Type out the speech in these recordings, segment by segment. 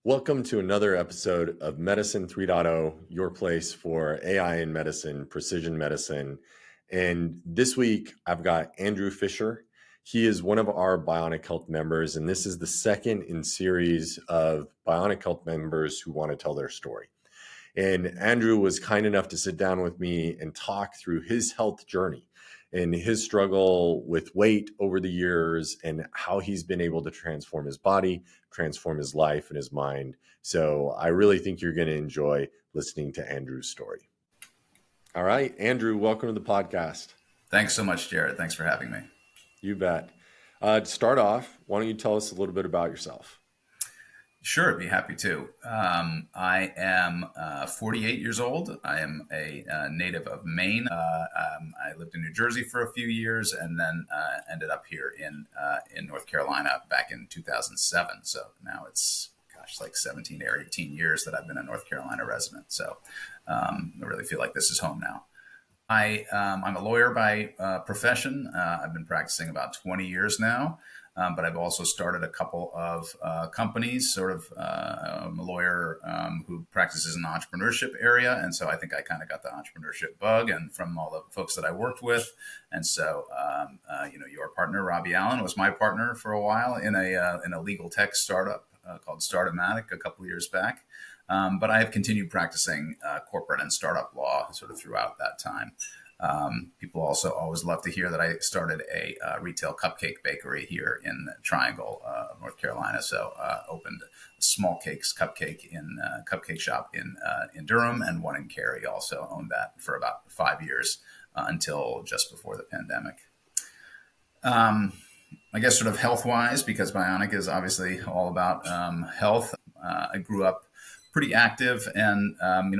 Welcome to another episode of Medicine 3.0, your place for AI in medicine, precision medicine. And this week, I've got Andrew Fisher. He is one of our Bionic Health members, and this is the second in series of Bionic Health members who want to tell their story. And Andrew was kind enough to sit down with me and talk through his health journey and his struggle with weight over the years and how he's been able to transform his body, transform his life and his mind. So I really think you're going to enjoy listening to Andrew's story. All right, Andrew, welcome to the podcast. Thanks so much, Jared. Thanks for having me. You bet. To start off, why don't you tell us a little bit about yourself? Sure, I'd be happy to. I am 48 years old. I am a native of Maine. I lived in New Jersey for a few years and then ended up here in North Carolina back in 2007. So now it's, like 17 or 18 years that I've been a North Carolina resident. So I really feel like this is home now. I'm a lawyer by profession. I've been practicing about 20 years now. But I've also started a couple of companies, I'm a lawyer who practices in the entrepreneurship area. And so I think I kind of got the entrepreneurship bug and from all the folks that I worked with. And so, your partner, Robbie Allen, was my partner for a while in a legal tech startup called Startomatic a couple of years back. But I have continued practicing corporate and startup law sort of throughout that time. People also always love to hear that I started a retail cupcake bakery here in the Triangle of North Carolina. So opened a small cupcake shop in Durham and one in Cary. Also owned that for about 5 years until just before the pandemic. I guess sort of health-wise, because Bionic is obviously all about health. I grew up pretty active and,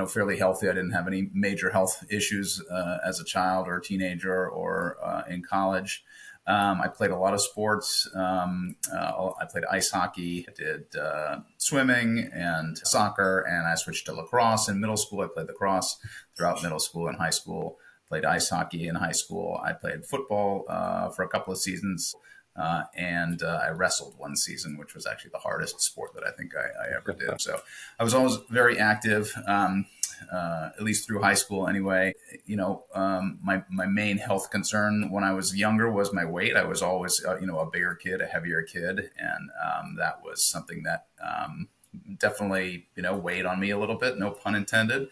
fairly healthy. I didn't have any major health issues as a child or a teenager or in college. I played a lot of sports. I played ice hockey, I did swimming and soccer, and I switched to lacrosse in middle school. I played lacrosse throughout middle school and high school, played ice hockey in high school. I played football for a couple of seasons. And I wrestled one season, which was actually the hardest sport that I think I ever did. So I was always very active, at least through high school anyway. My main health concern when I was younger was my weight. I was always, a bigger kid, a heavier kid. And that was something that definitely, weighed on me a little bit, no pun intended.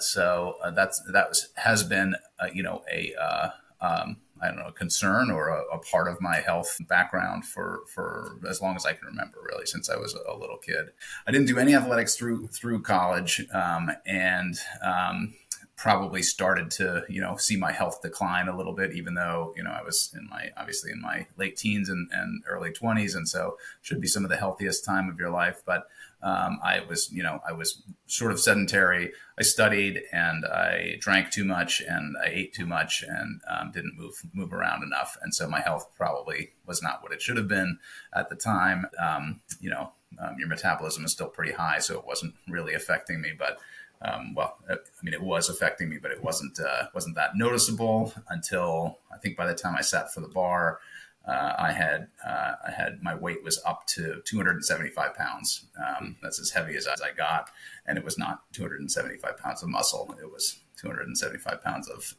So has been, a concern or a part of my health background for as long as I can remember, really, since I was a little kid. I didn't do any athletics through college, and probably started to, see my health decline a little bit, even though, I was in my late teens and early 20s. And so should be some of the healthiest time of your life. But I was sort of sedentary. I studied and I drank too much and I ate too much and didn't move around enough. And so my health probably was not what it should have been at the time. Your metabolism is still pretty high, so it wasn't really affecting me. But it was affecting me, but it wasn't that noticeable until I think by the time I sat for the bar, I had my weight was up to 275 pounds. That's as heavy as I got. And it was not 275 pounds of muscle. It was 275 pounds of,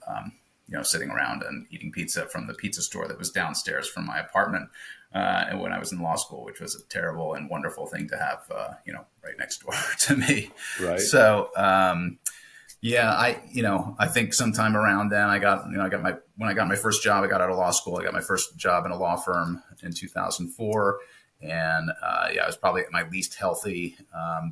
sitting around and eating pizza from the pizza store that was downstairs from my apartment. And when I was in law school, which was a terrible and wonderful thing to have, right next door to me. Right. So, I think sometime around then when I got my first job, I got out of law school. I got my first job in a law firm in 2004. And I was probably at my least healthy.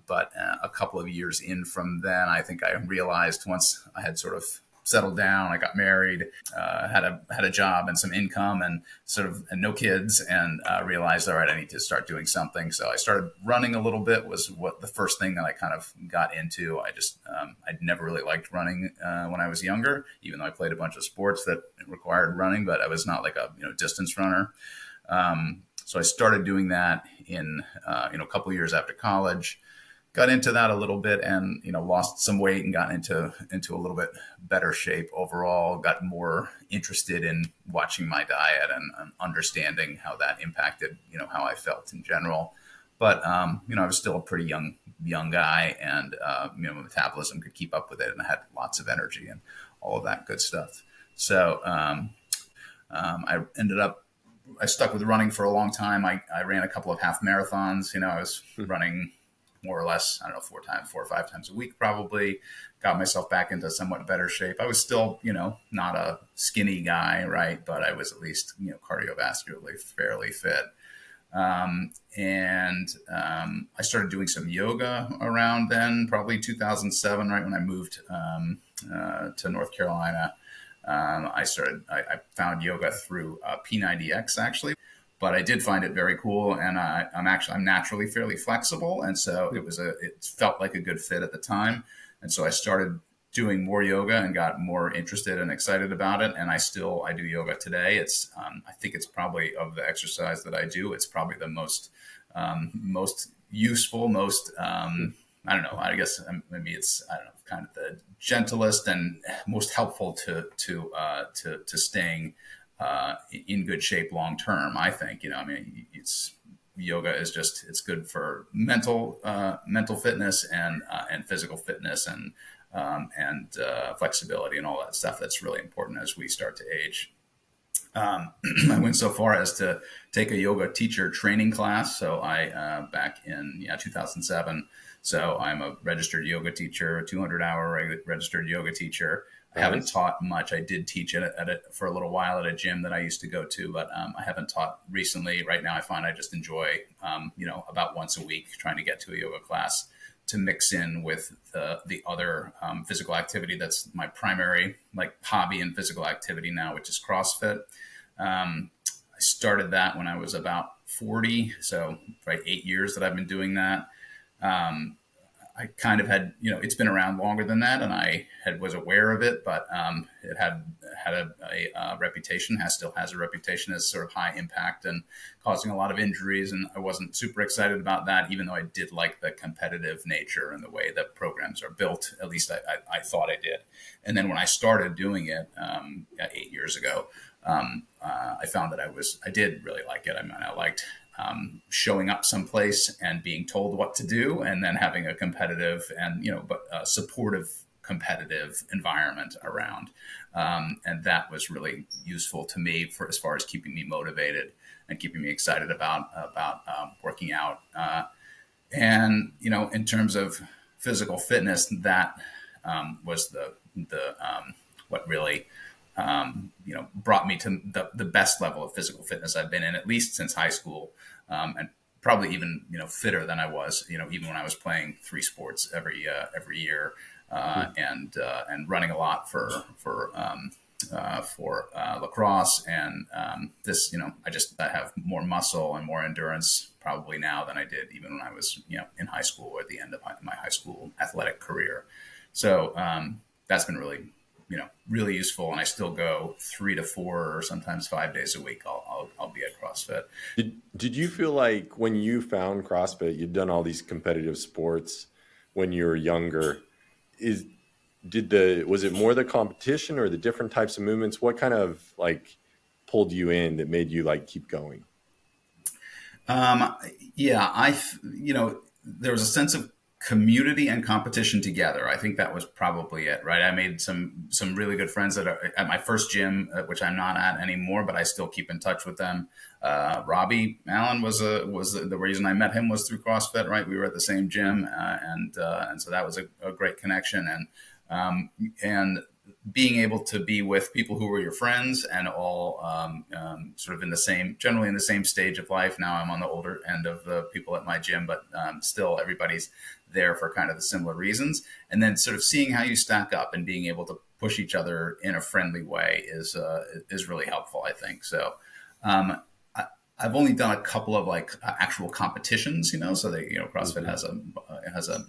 But a couple of years in from then, I think I realized once I had sort of settled down, I got married, had a job and some income and and no kids, and realized, all right, I need to start doing something. So I started running a little bit. Was what the first thing that I kind of got into. I'd never really liked running when I was younger, even though I played a bunch of sports that required running, but I was not like a distance runner. So I started doing that in a couple of years after college. Got into that a little bit and, lost some weight and got into a little bit better shape overall, got more interested in watching my diet and understanding how that impacted, how I felt in general. But I was still a pretty young guy, and my metabolism could keep up with it, and I had lots of energy and all of that good stuff. So I stuck with running for a long time. I ran a couple of half marathons. I was running more or less, I don't know, 4 or 5 times a week, probably. Got myself back into somewhat better shape. I was still, not a skinny guy, right? But I was at least, cardiovascularly fairly fit. I started doing some yoga around then, probably 2007, right when I moved to North Carolina. I found yoga through P90X, actually, but I did find it very cool, and I'm naturally fairly flexible, and so it felt like a good fit at the time, and so I started doing more yoga and got more interested and excited about it. And I do yoga today. I think it's probably, of the exercise that I do, it's probably the most useful, most I don't know. I guess maybe it's, I don't know, kind of the gentlest and most helpful to staying in good shape long term. I think, yoga is it's good for mental fitness and physical fitness and flexibility and all that stuff that's really important as we start to age. I went so far as to take a yoga teacher training class. So back in 2007. So I'm a registered yoga teacher, 200-hour registered yoga teacher. I haven't taught much. I did teach for a little while at a gym that I used to go to, but I haven't taught recently. Right now, I find I just enjoy, about once a week trying to get to a yoga class to mix in with the other physical activity that's my primary hobby and physical activity now, which is CrossFit. I started that when I was about 40, so 8 years that I've been doing that. I kind of had, it's been around longer than that, and I was aware of it, but it had a reputation, still has a reputation as sort of high impact and causing a lot of injuries. And I wasn't super excited about that, even though I did like the competitive nature and the way that programs are built. At least I thought I did. And then when I started doing it 8 years ago, I found that I did really like it. I mean, I liked showing up someplace and being told what to do, and then having a competitive and supportive competitive environment around, and that was really useful to me for as far as keeping me motivated and keeping me excited about working out. And in terms of physical fitness, that was the what really brought me to the best level of physical fitness I've been in, at least since high school, and probably even fitter than I was, even when I was playing 3 sports every year, and running a lot for lacrosse, and I have more muscle and more endurance probably now than I did even when I was in high school or at the end of my high school athletic career. So that's been really useful, and I still go 3 to 4 or sometimes 5 days a week. I'll be at CrossFit. Did you feel like when you found CrossFit, you'd done all these competitive sports when you were younger? Was it more the competition or the different types of movements? What kind of pulled you in that made you keep going? There was a sense of community and competition together. I think that was probably it, right? I made some really good friends at my first gym, which I'm not at anymore, but I still keep in touch with them. Robbie Allen was the reason I met him was through CrossFit, right? We were at the same gym, and so that was a great connection, and being able to be with people who were your friends and all sort of generally in the same stage of life. Now I'm on the older end of the people at my gym, but still everybody's there for kind of the similar reasons. And then sort of seeing how you stack up and being able to push each other in a friendly way is really helpful, I think. So I've only done a couple of actual competitions, so that CrossFit has a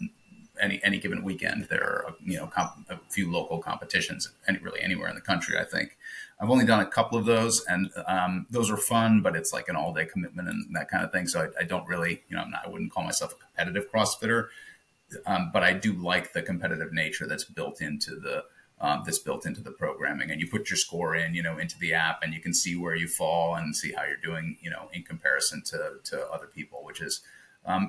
any given weekend there are a few local competitions anywhere in the country. I think I've only done a couple of those, and those are fun, but it's an all-day commitment and that kind of thing. So I don't really I wouldn't call myself a competitive CrossFitter, but I do like the competitive nature that's built into the programming, and you put your score in into the app, and you can see where you fall and see how you're doing in comparison to other people, which is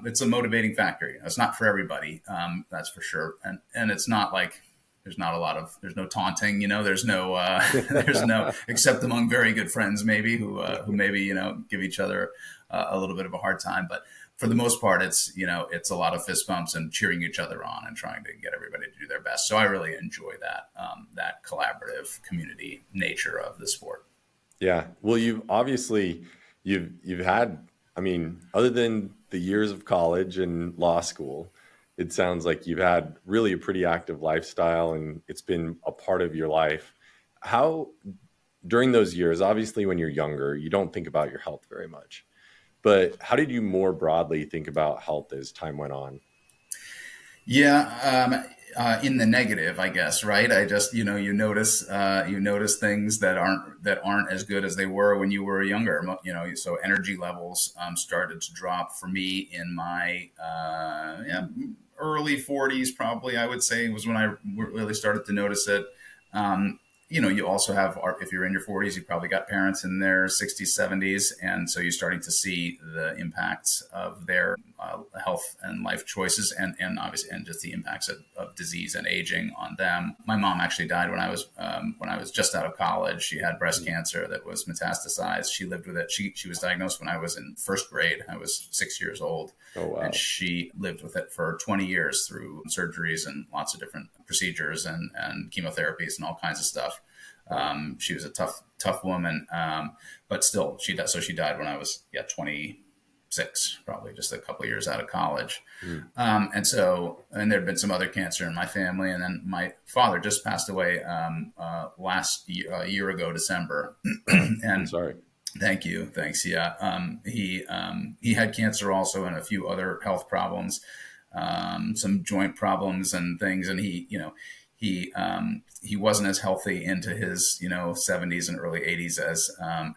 it's a motivating factor. It's not for everybody, that's for sure. And it's not like there's no taunting, there's no, there's no, except among very good friends, maybe who maybe, give each other a little bit of a hard time. But for the most part, it's a lot of fist bumps and cheering each other on and trying to get everybody to do their best. So I really enjoy that collaborative community nature of the sport. Yeah. Well, you've had, I mean, other than the years of college and law school, it sounds like you've had really a pretty active lifestyle and it's been a part of your life. How, during those years, obviously when you're younger, you don't think about your health very much, but how did you more broadly think about health as time went on? Yeah, in the negative, I guess, right? I just, you notice things that aren't as good as they were when you were younger. So energy levels started to drop for me in my early 40s, probably. I would say was when I really started to notice it. You also have, if you're in your 40s, you probably got parents in their 60s, 70s. And so you're starting to see the impacts of their health and life choices and obviously, and just the impacts of disease and aging on them. My mom actually died when I was just out of college. She had breast cancer that was metastasized. She lived with it. She was diagnosed when I was in first grade. I was 6 years old. Oh, wow. And she lived with it for 20 years through surgeries and lots of different procedures and chemotherapies and all kinds of stuff. She was a tough woman, but still she died. So she died when I was 26, probably just a couple of years out of college. And there'd been some other cancer in my family, and then my father just passed away a year ago, December. And I'm sorry. Thank you. Thanks. Yeah. He had cancer also and a few other health problems, some joint problems and things. And he wasn't as healthy into his, 70s and early 80s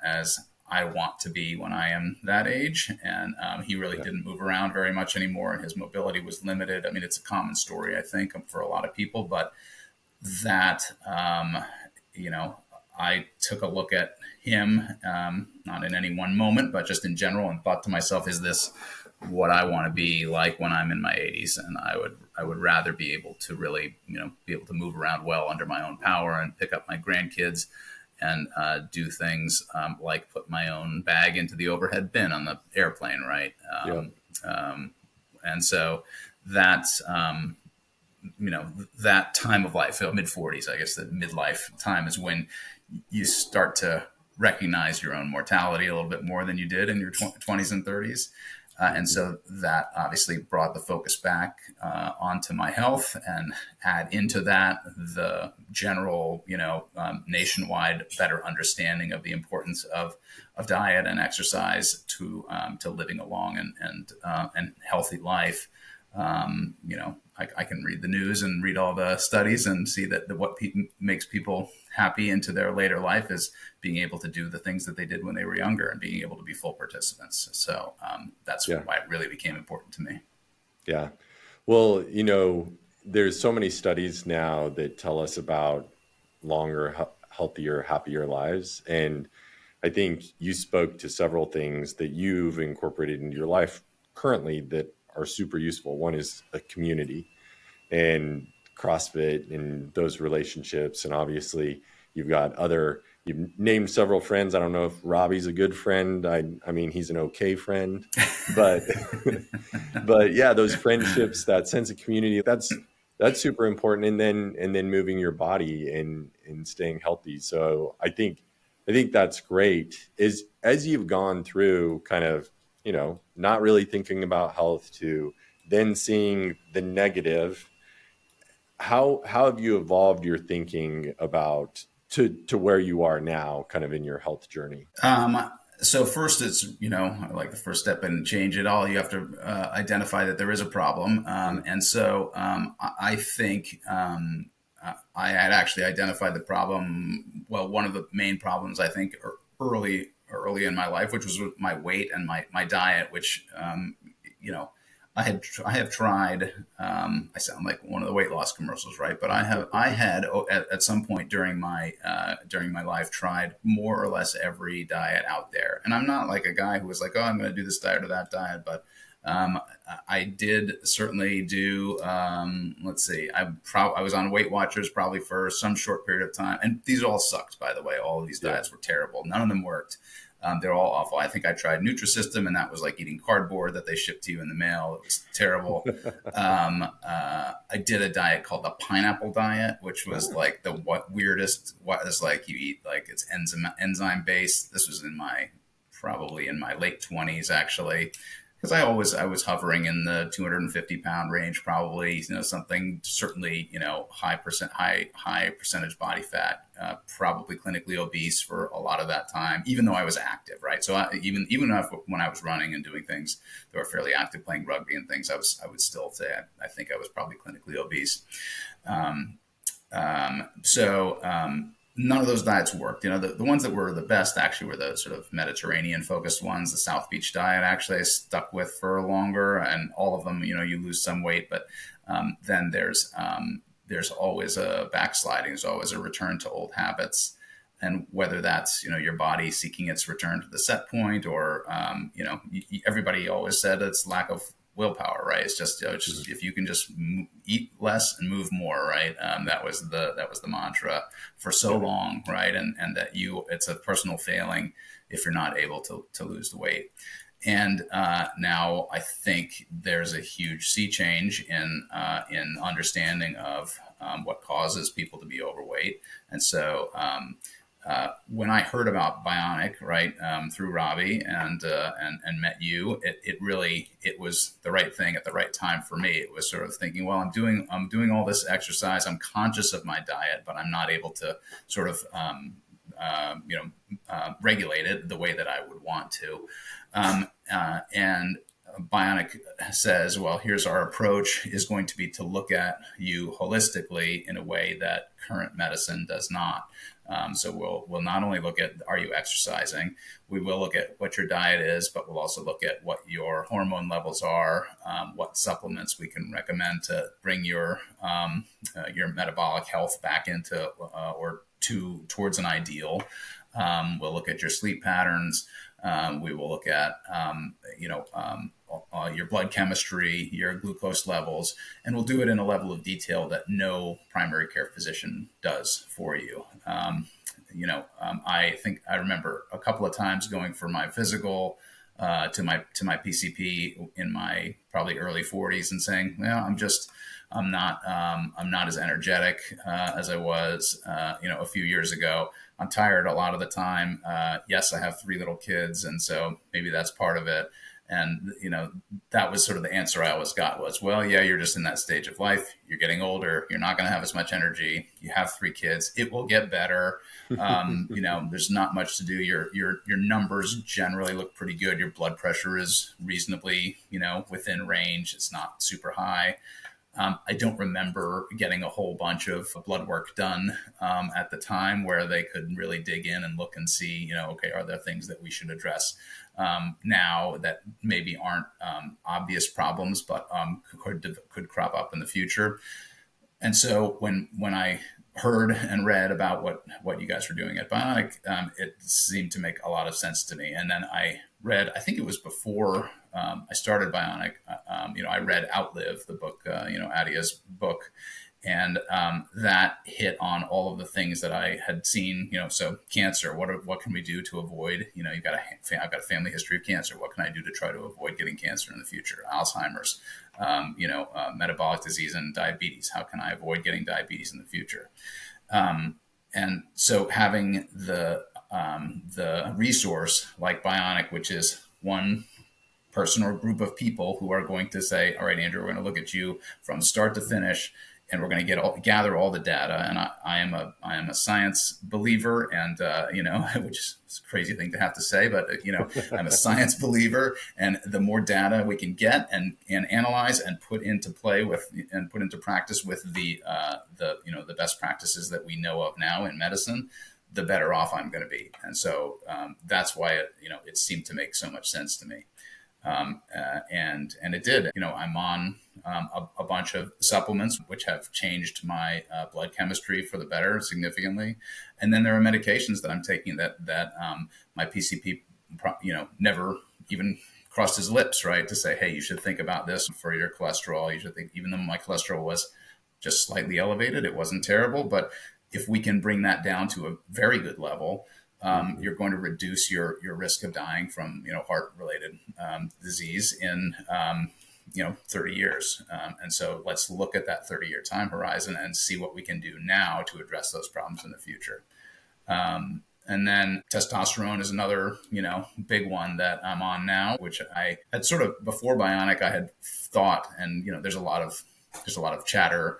as I want to be when I am that age. And he really didn't move around very much anymore, and his mobility was limited. I mean, it's a common story, I think, for a lot of people, but that, I took a look at him, not in any one moment, but just in general, and thought to myself, is this what I want to be like when I'm in my 80s? And I would rather be able to really, be able to move around well under my own power and pick up my grandkids and do things like put my own bag into the overhead bin on the airplane, right? And so that's, that time of life, mid 40s, I guess the midlife time is when you start to recognize your own mortality a little bit more than you did in your 20s and 30s. And so that obviously brought the focus back onto my health, and add into that the general, nationwide better understanding of the importance of diet and exercise to living a long and healthy life. I can read the news and read all the studies and see that what makes people happy into their later life is being able to do the things that they did when they were younger and being able to be full participants. So that's why it really became important to me. Yeah. Well, there's so many studies now that tell us about longer, healthier, happier lives. And I think you spoke to several things that you've incorporated into your life currently that are super useful. One is a community and CrossFit and those relationships. And obviously you've named several friends. I don't know if Robbie's a good friend. I mean, he's an okay friend, but, but yeah, those friendships, that sense of community, that's super important. And then moving your body and staying healthy. So I think that's great as you've gone through kind of, not really thinking about health to then seeing the negative. How have you evolved your thinking about to where you are now kind of in your health journey? So first it's, like the first step in change it all, you have to identify that there is a problem. And so I think I had actually identified the problem. Well, one of the main problems I think early in my life, which was with my weight and my diet, which, I have tried, I sound like one of the weight loss commercials, right? But I had at some point during my life tried more or less every diet out there. And I'm not like a guy who was like, oh, I'm going to do this diet or that diet, but Um, I did certainly do. Let's see. I was on Weight Watchers probably for some short period of time, and these all sucked. By the way, all of these Yeah. diets were terrible. None of them worked. They're all awful. I think I tried Nutrisystem, and that was like eating cardboard that they shipped to you in the mail. It was terrible. I did a diet called the pineapple diet, which was like the weirdest. What is like you eat like it's enzyme based. This was probably in my late 20s actually, because I was hovering in the 250-pound range, probably, something certainly, high percentage body fat, probably clinically obese for a lot of that time, even though I was active, right? So even when I was running and doing things that were fairly active, playing rugby and things, I would still say I think I was probably clinically obese. None of those diets worked. The ones that were the best actually were the sort of Mediterranean focused ones. The South Beach diet actually I stuck with for longer, and all of them, you lose some weight, but then there's always a backsliding. There's always a return to old habits. And whether that's, your body seeking its return to the set point, or, everybody always said it's lack of willpower, right? It's just, if you can just eat less and move more, right? That was the mantra for so long, right? And that it's a personal failing if you're not able to lose the weight. And now I think there's a huge sea change in understanding of what causes people to be overweight. And so when I heard about Bionic, right, through Robbie and met you, it was the right thing at the right time for me. It was sort of thinking, well, I'm doing all this exercise. I'm conscious of my diet, but I'm not able to sort of regulate it the way that I would want to. And Bionic says, well, here's our approach is going to be to look at you holistically in a way that current medicine does not. So we'll not only look at, are you exercising? We will look at what your diet is, but we'll also look at what your hormone levels are, what supplements we can recommend to bring your metabolic health back into towards an ideal. We'll look at your sleep patterns. We will look at your blood chemistry, your glucose levels, and we'll do it in a level of detail that no primary care physician does for you. I think I remember a couple of times going for my physical to my PCP in my probably early 40s and saying, well, I'm not as energetic as I was, a few years ago. I'm tired a lot of the time. Yes, I have 3 little kids, and so maybe that's part of it. And, that was sort of the answer I always got was, well, yeah, you're just in that stage of life. You're getting older. You're not going to have as much energy. You have 3 kids. It will get better. There's not much to do. Your numbers generally look pretty good. Your blood pressure is reasonably, within range. It's not super high. I don't remember getting a whole bunch of blood work done at the time where they could really dig in and look and see, okay, are there things that we should address now that maybe aren't obvious problems, but could crop up in the future. And so when I heard and read about what you guys were doing at Bionic, it seemed to make a lot of sense to me. And then I read, I think it was before I started Bionic, I read Outlive, the book, Adia's book. And that hit on all of the things that I had seen, so cancer, what can we do to avoid, I've got a family history of cancer. What can I do to try to avoid getting cancer in the future? Alzheimer's, metabolic disease and diabetes. How can I avoid getting diabetes in the future? And so having the resource like Bionic, which is one person or group of people who are going to say, all right, Andrew, we're going to look at you from start to finish, and we're going to gather all the data. And I am a science believer, and which is a crazy thing to have to say, but I'm a science believer, and the more data we can get and analyze and put into practice with the best practices that we know of now in medicine, the better off I'm going to be. And so that's why it seemed to make so much sense to me. And it did. I'm on a bunch of supplements which have changed my blood chemistry for the better significantly, and then there are medications that I'm taking that my PCP never even crossed his lips, right, to say, hey, you should think about this for your cholesterol. You should think, even though my cholesterol was just slightly elevated, it wasn't terrible. But if we can bring that down to a very good level, you're going to reduce your risk of dying from, heart-related disease in 30 years. And so let's look at that 30-year time horizon and see what we can do now to address those problems in the future. And then testosterone is another, big one that I'm on now, which I had sort of before Bionic, I had thought, and, there's a lot of chatter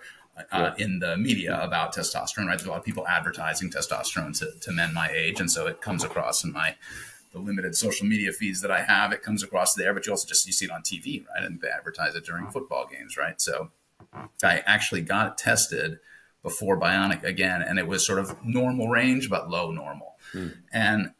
in the media about testosterone, right? There's a lot of people advertising testosterone to men my age. And so it comes across in the limited social media feeds that I have, it comes across there, but you see it on TV, right? And they advertise it during football games, right? So I actually got tested before Bionic again, and it was sort of normal range, but low normal. And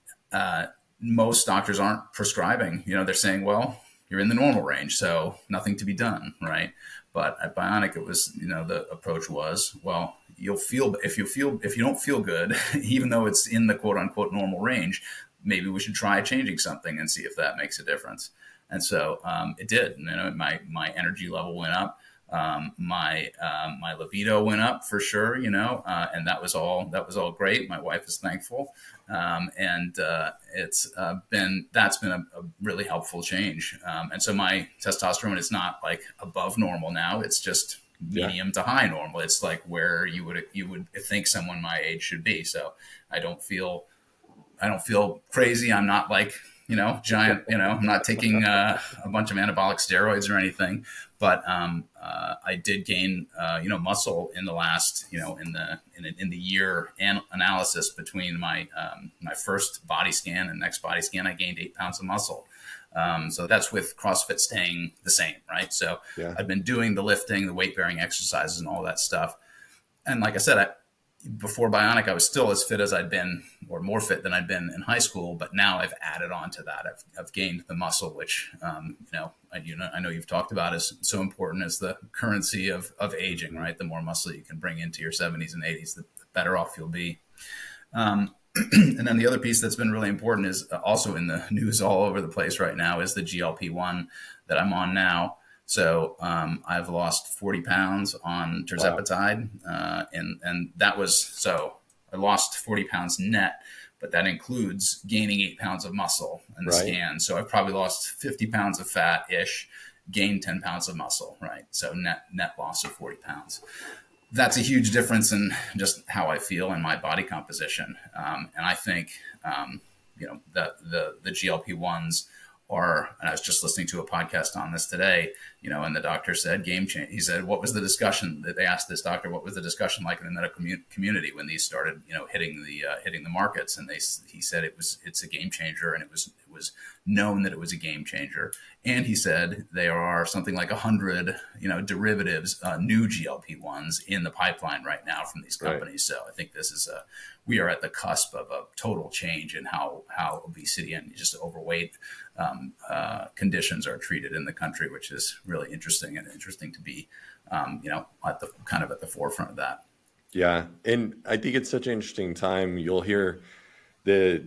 most doctors aren't prescribing, they're saying, well, you're in the normal range, so nothing to be done, right? But at Bionic, it was, the approach was, well, if you don't feel good, even though it's in the quote unquote normal range, maybe we should try changing something and see if that makes a difference. And so it did. My energy level went up. My libido went up for sure, and that was all great. My wife is thankful. And that's been a really helpful change. And so my testosterone is not like above normal now. It's just medium to high normal. It's like where you would think someone my age should be. So I don't feel crazy. I'm not like, giant, I'm not taking a bunch of anabolic steroids or anything, but I did gain, muscle in the last, in the year analysis between my first body scan and next body scan, I gained 8 pounds of muscle. So that's with CrossFit staying the same, right? So I've been doing the lifting, the weight bearing exercises and all that stuff. And like I said, before Bionic, I was still as fit as I'd been, or more fit than I'd been in high school. But now I've added on to that. I've gained the muscle, which, I know you've talked about is so important as the currency of aging, right? The more muscle you can bring into your 70s and 80s, the better off you'll be. And then the other piece that's been really important is also in the news all over the place right now is the GLP-1 that I'm on now. So I've lost 40 pounds on tirzepatide, and that was, so I lost 40 pounds net, but that includes gaining 8 pounds of muscle in the scan. So I've probably lost 50 pounds of fat-ish, gained 10 pounds of muscle, right? So net loss of 40 pounds. That's a huge difference in just how I feel and my body composition. And I think, the GLP-1s are, and I was just listening to a podcast on this today, and the doctor said game change. He said, what was the discussion that they asked this doctor? What was the discussion like in the medical community when these started, hitting the markets? And he said it's a game changer, and it was known that it was a game changer. And he said there are something like 100, derivatives, new GLP-1s in the pipeline right now from these companies. Right. So I think we are at the cusp of a total change in how obesity and just overweight conditions are treated in the country, which is really interesting to be, at the forefront of that. Yeah. And I think it's such an interesting time. You'll hear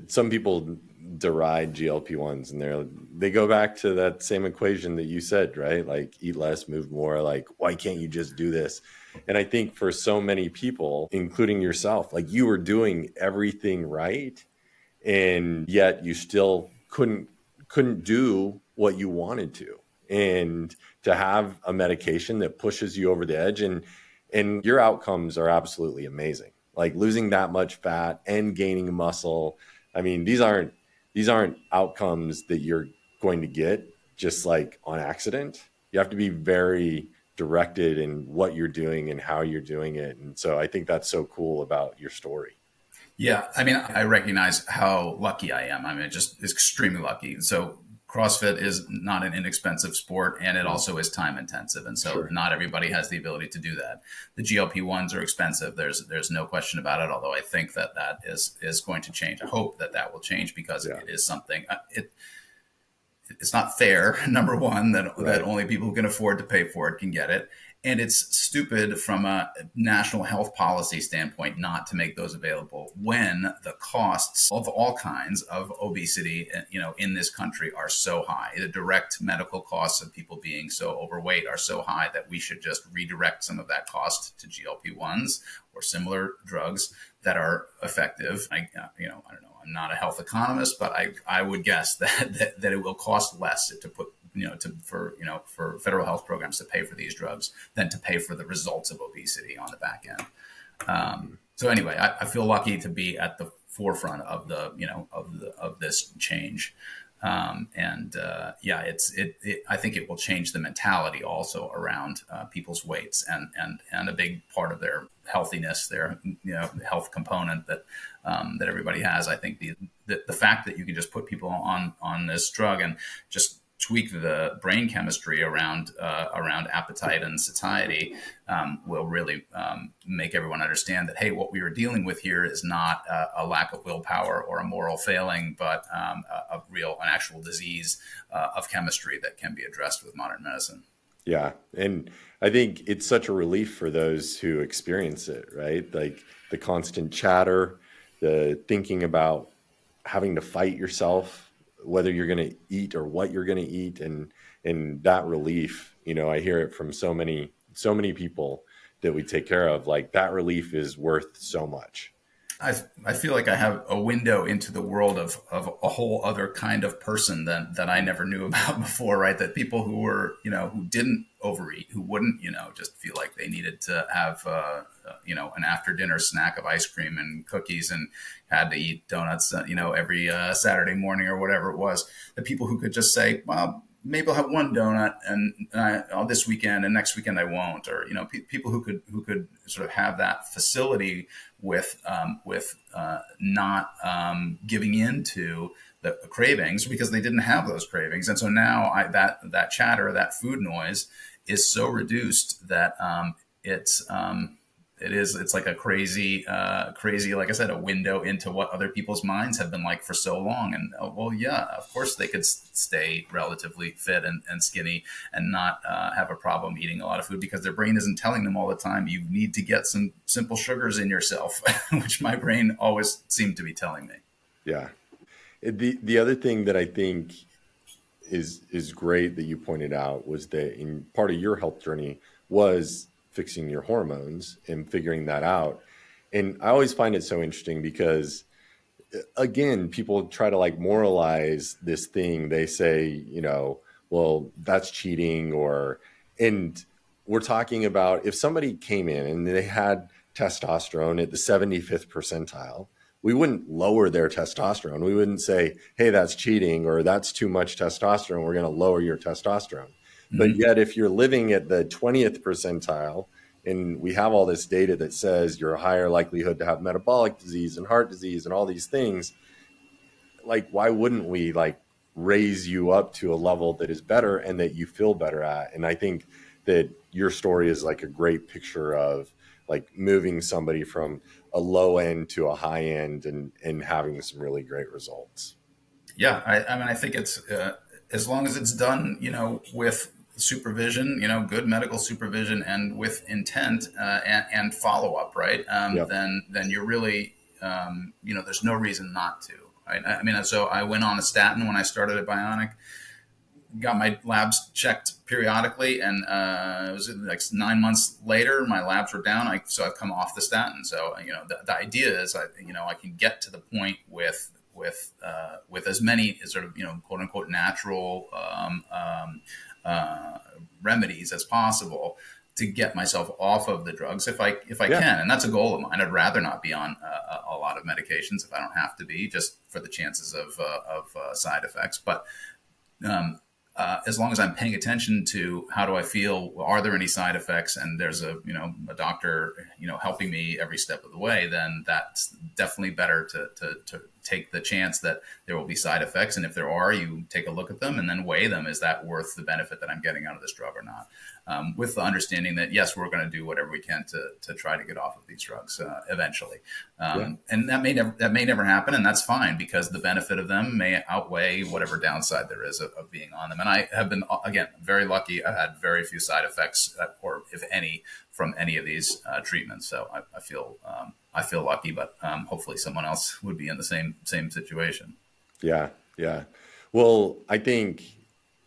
some people deride GLP-1s and they go back to that same equation that you said, right? Like eat less, move more, like, why can't you just do this? And I think for so many people, including yourself, like you were doing everything right, and yet you still couldn't do what you wanted to. And to have a medication that pushes you over the edge, and your outcomes are absolutely amazing. Like losing that much fat and gaining muscle. I mean, these aren't outcomes that you're going to get just like on accident. You have to be very directed in what you're doing and how you're doing it. And so I think that's so cool about your story. Yeah. I mean, I recognize how lucky I am. I mean, just extremely lucky. So CrossFit is not an inexpensive sport, and it also is time intensive. And so not everybody has the ability to do that. The GLP-1s are expensive. There's no question about it. Although I think that is going to change. I hope that will change because it is something, it's not fair. Number one, that only people who can afford to pay for it can get it. And it's stupid from a national health policy standpoint not to make those available when the costs of all kinds of obesity, in this country are so high. The direct medical costs of people being so overweight are so high that we should just redirect some of that cost to GLP-1s or similar drugs that are effective. I don't know. I'm not a health economist, but I would guess that it will cost less to put for federal health programs to pay for these drugs than to pay for the results of obesity on the back end. So anyway, I feel lucky to be at the forefront of of this change. I think it will change the mentality also around people's weights and a big part of their healthiness, their health component that everybody has. I think the fact that you can just put people on this drug and just tweak the brain chemistry around appetite and satiety will really make everyone understand that, hey, what we are dealing with here is not a lack of willpower or a moral failing, but an actual disease of chemistry that can be addressed with modern medicine. Yeah. And I think it's such a relief for those who experience it, right? Like the constant chatter, the thinking about having to fight yourself, whether you're going to eat or what you're going to eat, and that relief, I hear it from so many people that we take care of. Like that relief is worth so much. I feel like I have a window into the world of a whole other kind of person that I never knew about before, right? That people who were, who didn't overeat, who wouldn't, just feel like they needed to have, an after dinner snack of ice cream and cookies and had to eat donuts, every Saturday morning or whatever it was. The people who could just say, well, maybe I'll have one donut and I'll this weekend and next weekend I won't, or people who could sort of have that facility with not giving in to the cravings because they didn't have those cravings, and so now that chatter, that food noise, is so reduced that it's like a crazy, like I said, a window into what other people's minds have been like for so long. And of course they could stay relatively fit and skinny and not have a problem eating a lot of food because their brain isn't telling them all the time, you need to get some simple sugars in yourself, which my brain always seemed to be telling me. Yeah. The other thing that I think is great that you pointed out was that in part of your health journey was fixing your hormones and figuring that out. And I always find it so interesting because, again, people try to like moralize this thing. They say, well, that's cheating, and we're talking about if somebody came in and they had testosterone at the 75th percentile, we wouldn't lower their testosterone. We wouldn't say, hey, that's cheating or that's too much testosterone. We're going to lower your testosterone. But yet, if you're living at the 20th percentile, and we have all this data that says you're a higher likelihood to have metabolic disease and heart disease and all these things, like, why wouldn't we like raise you up to a level that is better and that you feel better at? And I think that your story is like a great picture of like moving somebody from a low end to a high end and having some really great results. Yeah. I think it's, as long as it's done, with supervision, good medical supervision and with intent and follow up, right? Yep. Then you're really, there's no reason not to. Right? So I went on a statin when I started at Bionic, got my labs checked periodically, and it was like 9 months later, my labs were down. So I've come off the statin. So the idea is I can get to the point with as many sort of quote unquote natural remedies as possible to get myself off of the drugs if I can, and that's a goal of mine. I'd rather not be on a lot of medications if I don't have to be, just for the chances of side effects. But as long as I'm paying attention to how do I feel, are there any side effects, and there's a doctor helping me every step of the way, then that's definitely better to take the chance that there will be side effects. And if there are, you take a look at them and then weigh them. Is that worth the benefit that I'm getting out of this drug or not? With the understanding that, yes, we're going to do whatever we can to try to get off of these drugs eventually. And that may never happen. And that's fine, because the benefit of them may outweigh whatever downside there is of being on them. And I have been, again, very lucky. I've had very few side effects or if any, from any of these treatments. So I feel lucky, but hopefully someone else would be in the same situation. Yeah, yeah. Well, I think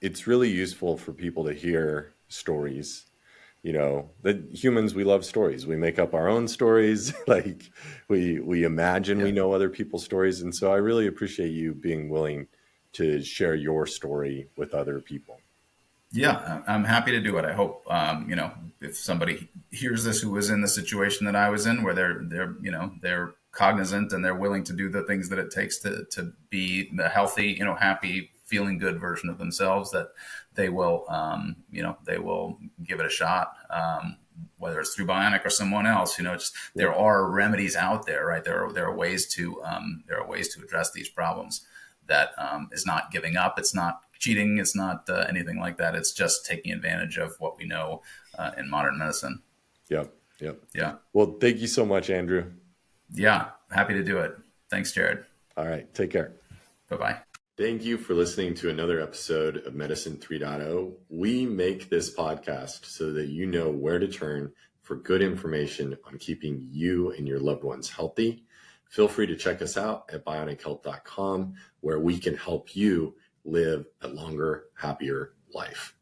it's really useful for people to hear stories. The humans, we love stories. We make up our own stories. Like we imagine we Yeah. know other people's stories. And so I really appreciate you being willing to share your story with other people. Yeah, I'm happy to do it. I hope, if somebody hears this who was in the situation that I was in, where they're cognizant and they're willing to do the things that it takes to be the healthy, happy, feeling good version of themselves, that they will, they will give it a shot. Whether it's through Bionic or someone else, there are remedies out there, right? There are ways to address these problems. That is not giving up. It's not cheating. It's not anything like that. It's just taking advantage of what we know in modern medicine. Yep. Yep. Yeah. Well, thank you so much, Andrew. Yeah. Happy to do it. Thanks, Jared. All right. Take care. Bye-bye. Thank you for listening to another episode of Medicine 3.0. We make this podcast so that you know where to turn for good information on keeping you and your loved ones healthy. Feel free to check us out at bionichealth.com, where we can help you live a longer, happier life.